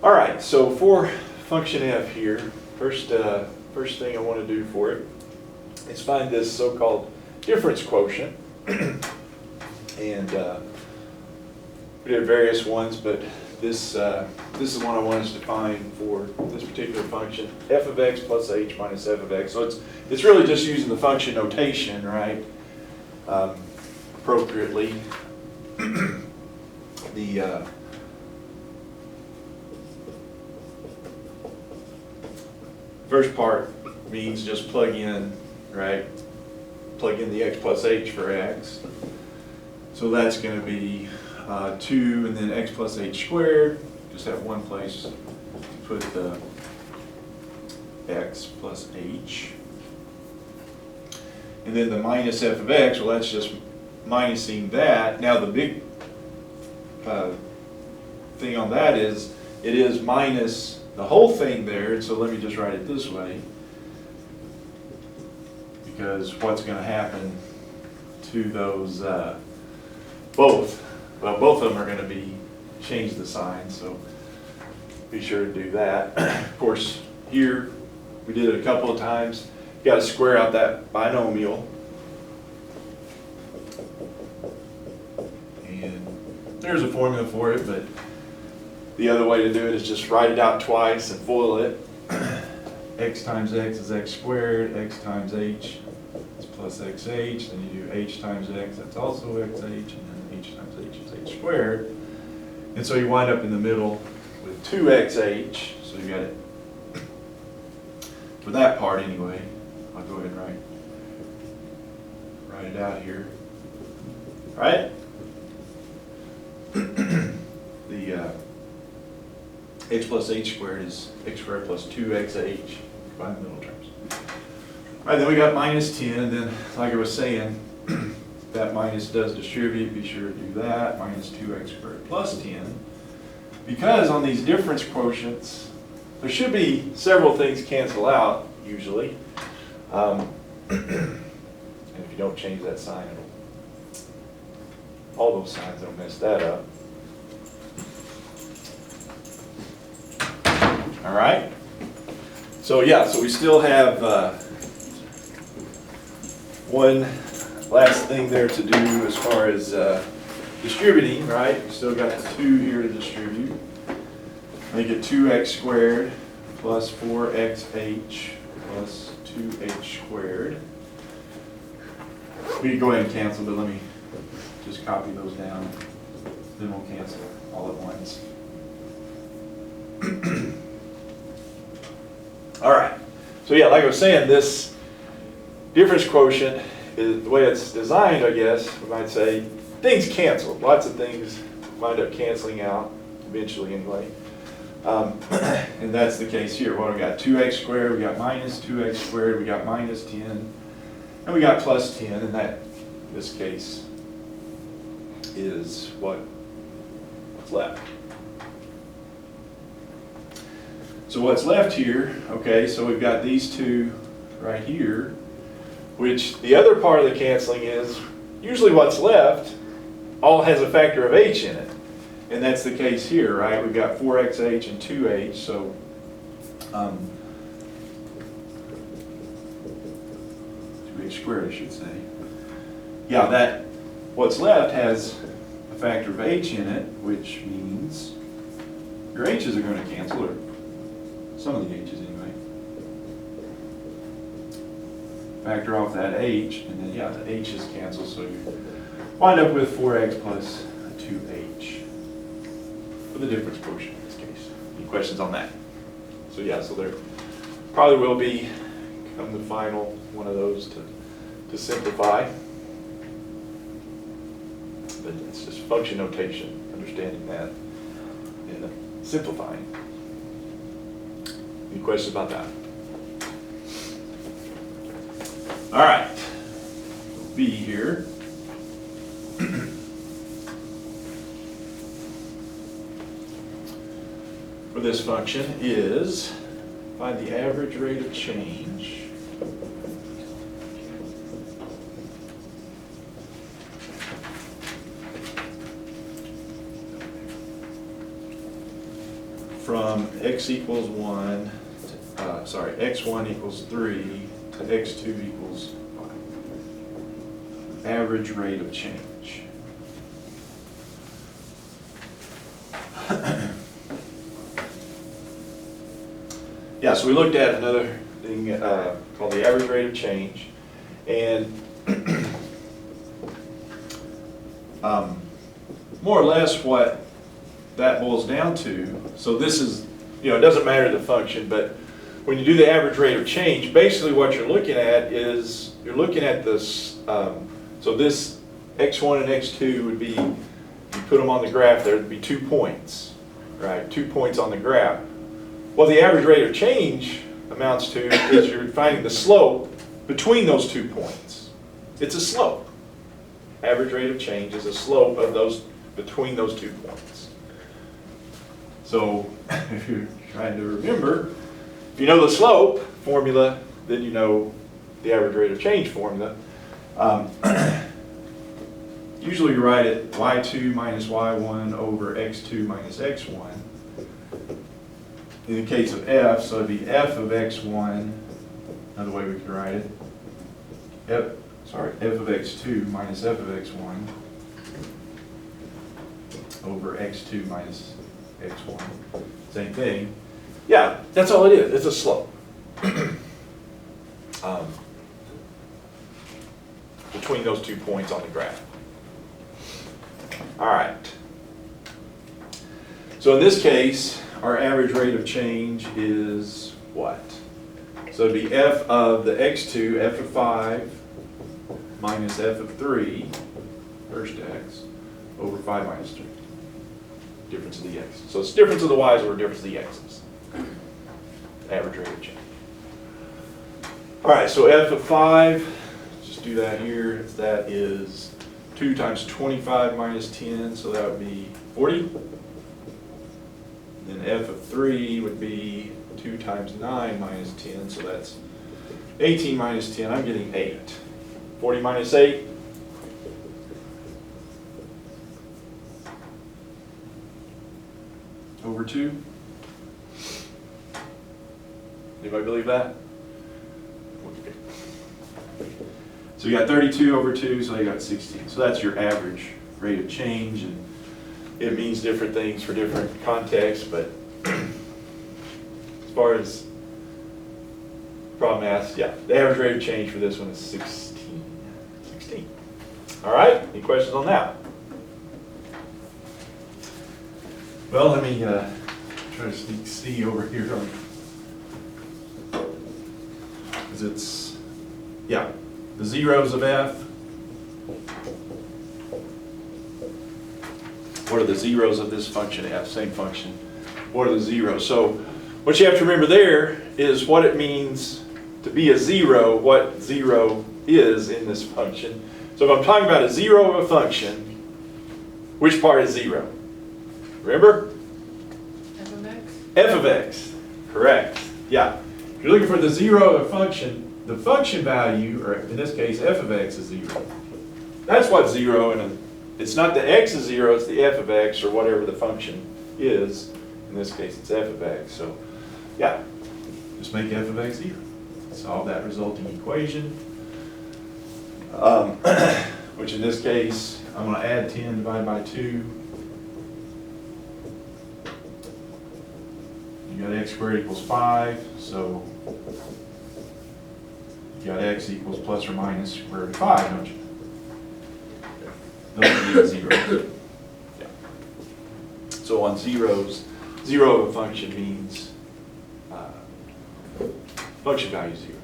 All right, so for function f here, first thing I want to do for it is find this so-called difference quotient. And we did various ones, but this is one I want us to find for this particular function, f of x plus h minus f of x. So it's really just using the function notation, right, appropriately. The first part means just plug in, right? Plug in the x plus h for x. So that's going to be 2 and then x plus h squared. Just have one place to put the x plus h. And then the minus f of x, well, that's just minusing that. Now the big thing on that is it is minus the whole thing there. So let me just write it this way. Because what's going to happen to those both of them are going to be change the sign, so be sure to do that. Of course, here we did it a couple of times. You got to square out that binomial, and there's a formula for it, but the other way to do it is just write it out twice and FOIL it. X times x is x squared, x times h is plus xh, then you do h times x, that's also xh, and then h times h is h squared. And so you wind up in the middle with 2xh, so you got it, for that part anyway, I'll go ahead and write it out here, right? The x plus h squared is x squared plus 2xh, combine the middle terms. All right, then we got minus 10, and then like I was saying, that minus does distribute, be sure to do that, minus 2x squared plus 10. Because on these difference quotients, there should be several things cancel out, usually. And if you don't change that sign, all those signs don't mess that up. All right. So yeah, so we still have one last thing there to do as far as distributing, right? We still got the 2 here to distribute. Make it 2x squared plus 4xh plus 2h squared. We can go ahead and cancel, but let me just copy those down. Then we'll cancel all at once. All right. So yeah, like I was saying, this difference quotient is the way it's designed, I guess, we might say, things cancel. Lots of things wind up canceling out, eventually anyway. And that's the case here. Well, we got 2x squared, we got minus 2x squared, we got minus 10, and we got plus 10, and that, in this case, is what's left. So what's left here, okay, so we've got these two right here, which the other part of the canceling is usually what's left all has a factor of h in it. And that's the case here, right? We've got 4xh and 2h, so 2h squared, I should say. Yeah, that what's left has a factor of h in it, which means your h's are going to cancel, or some of the h's anyway. Factor off that h, and then yeah, the h's cancel, so you wind up with 4x plus 2h for the difference quotient in this case. Any questions on that? So yeah, so there probably will be, come the final one of those to simplify. But it's just function notation, understanding that and simplifying. Any questions about that? All right, B here. For this function is find the average rate of change from x equals 1, x1 equals 3 to x2 equals 5. Average rate of change. Yeah, so we looked at another thing called the average rate of change. And more or less what that boils down to, so this is, it doesn't matter the function, but when you do the average rate of change, basically what you're looking at is, you're looking at this, so this x1 and x2 would be, you put them on the graph there, would be 2 points, right? 2 points on the graph. Well, the average rate of change amounts to is you're finding the slope between those 2 points. It's a slope. Average rate of change is a slope of those between those 2 points. So if you're trying to remember, if you know the slope formula, then you know the average rate of change formula. Usually you write it y2 minus y1 over x2 minus x1. In the case of f, so it'd be f of x1, another way we could write it, f of x2 minus f of x1 over x2 minus x1. Same thing. Yeah, that's all it is. It's a slope. Between those 2 points on the graph. All right. So in this case, our average rate of change is what? So it'd be f of the x2, f of 5, minus f of 3, first x, over 5 minus 3. Difference of the x. So it's difference of the y's over difference of the x's. Average rate of change. All right, so f of 5, just do that here. That is 2 times 25 minus 10, so that would be 40. Then f of 3 would be 2 times 9 minus 10, so that's 18 minus 10. I'm getting 8. 40 minus 8. Over 2. Anybody believe that? Okay. So you got 32 over 2, so you got 16. So that's your average rate of change, and it means different things for different contexts, but as far as problem math, yeah, the average rate of change for this one is 16. 16. All right, any questions on that? Well, let me try to sneak C over here. Because it's, yeah, the zeros of f. What are the zeros of this function f? Same function. What are the zeros? So what you have to remember there is what it means to be a zero, what zero is in this function. So if I'm talking about a zero of a function, which part is zero? Remember? F of x. F of x. Correct. Yeah. If you're looking for the zero of a function, the function value, or in this case, f of x is 0. That's what 0, and it's not the x is 0, it's the f of x, or whatever the function is. In this case, it's f of x. So, yeah, just make f of x 0. Solve that resulting equation. Which in this case, I'm going to add 10 divided by 2. You got x squared equals 5, so you got x equals plus or minus square root of 5, don't you? Those would be zeros. Yeah. So on zeros, 0 of a function means function value 0.